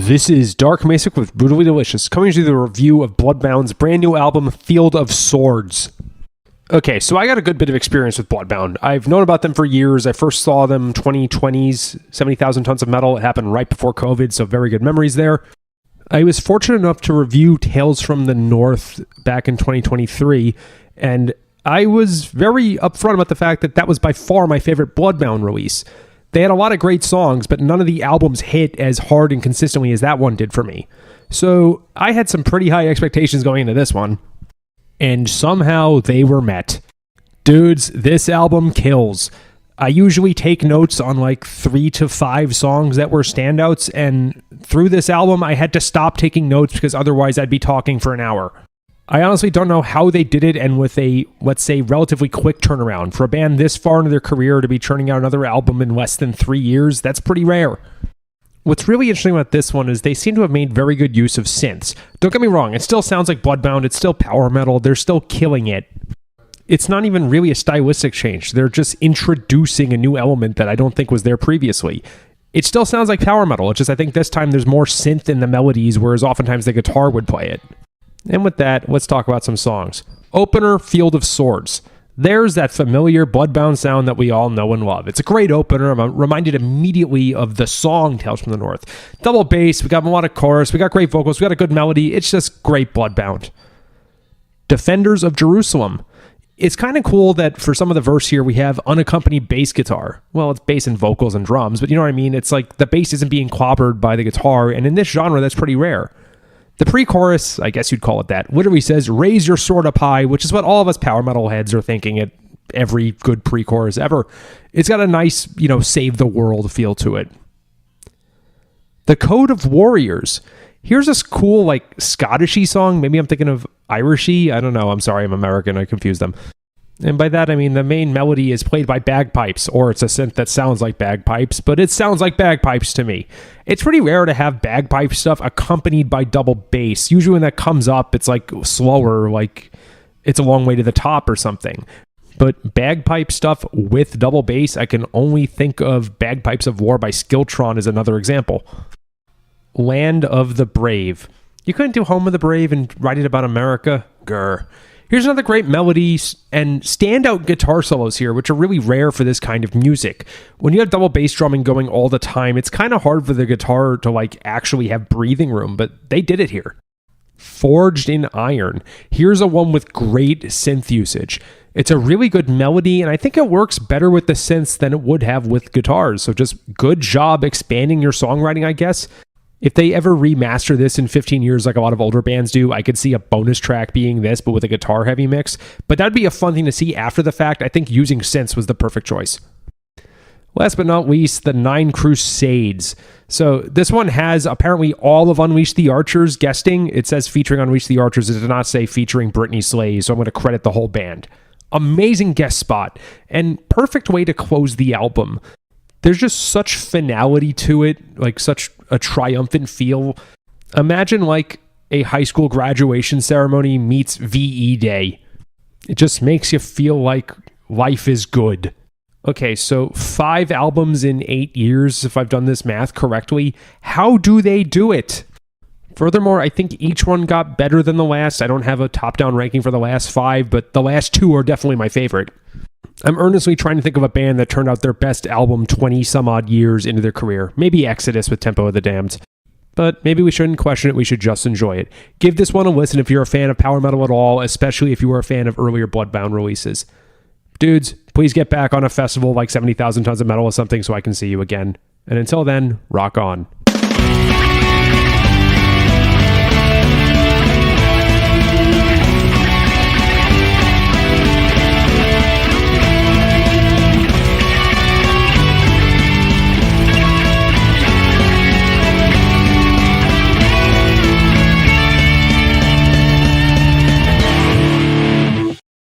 This is Dark Macek with Brutally Delicious, coming to the review of BloodBound's brand new album, Field of Swords. Okay, so I got a good bit of experience with BloodBound. I've known about them for years. I first saw them 2020's 70,000 Tons of Metal. It happened right before COVID, so very good memories there. I was fortunate enough to review Tales from the North back in 2023, and I was very upfront about the fact that that was by far my favorite BloodBound release. They had a lot of great songs, but none of the albums hit as hard and consistently as that one did for me. So I had some pretty high expectations going into this one, and somehow they were met. Dudes, this album kills. I usually take notes on like 3 to 5 songs that were standouts, and through this album, I had to stop taking notes because otherwise I'd be talking for an hour. I honestly don't know how they did it, and with a, let's say, relatively quick turnaround. For a band this far into their career to be churning out another album in less than 3 years, that's pretty rare. What's really interesting about this one is they seem to have made very good use of synths. Don't get me wrong, it still sounds like BloodBound, it's still power metal, they're still killing it. It's not even really a stylistic change, they're just introducing a new element that I don't think was there previously. It still sounds like power metal, it's just I think this time there's more synth in the melodies, whereas oftentimes the guitar would play it. And with that, let's talk about some songs. Opener, Field of Swords. There's that familiar BloodBound sound that we all know and love. It's a great opener. I'm reminded immediately of the song Tales from the North. Double bass, we got melodic chorus, we got great vocals, we got a good melody. It's just great BloodBound. Defenders of Jerusalem. It's kind of cool that for some of the verse here, we have unaccompanied bass guitar. Well, it's bass and vocals and drums, but you know what I mean? It's like the bass isn't being clobbered by the guitar, and in this genre, that's pretty rare. The pre-chorus, I guess you'd call it that, literally says, raise your sword up high, which is what all of us power metal heads are thinking at every good pre-chorus ever. It's got a nice, save the world feel to it. The Code of Warriors. Here's this cool, Scottish-y song. Maybe I'm thinking of Irish-y. I don't know. I'm sorry, I'm American. I confuse them. And by that, I mean the main melody is played by bagpipes, or it's a synth that sounds like bagpipes, but it sounds like bagpipes to me. It's pretty rare to have bagpipe stuff accompanied by double bass. Usually when that comes up, it's slower, like it's a long way to the top or something. But bagpipe stuff with double bass, I can only think of Bagpipes of War by Skiltron as another example. Land of the Brave. You couldn't do Home of the Brave and write it about America? Grr. Here's another great melody and standout guitar solos here, which are really rare for this kind of music. When you have double bass drumming going all the time, it's kind of hard for the guitar to actually have breathing room, but they did it here. Forged in Iron. Here's a one with great synth usage. It's a really good melody, and I think it works better with the synths than it would have with guitars, so just good job expanding your songwriting, I guess. If they ever remaster this in 15 years like a lot of older bands do, I could see a bonus track being this, but with a guitar-heavy mix. But that'd be a fun thing to see after the fact. I think using synths was the perfect choice. Last but not least, the Nine Crusades. So this one has apparently all of Unleash the Archers guesting. It says featuring Unleash the Archers. It does not say featuring Britney Slays, so I'm going to credit the whole band. Amazing guest spot, and perfect way to close the album. There's just such finality to it, such a triumphant feel. Imagine a high school graduation ceremony meets VE Day. It just makes you feel like life is good. Okay, so 5 albums in 8 years, if I've done this math correctly. How do they do it? Furthermore, I think each one got better than the last. I don't have a top-down ranking for the last 5, but the last 2 are definitely my favorite. I'm earnestly trying to think of a band that turned out their best album 20-some-odd years into their career. Maybe Exodus with Tempo of the Damned. But maybe we shouldn't question it, we should just enjoy it. Give this one a listen if you're a fan of power metal at all, especially if you were a fan of earlier BloodBound releases. Dudes, please get back on a festival like 70,000 Tons of Metal or something so I can see you again. And until then, rock on.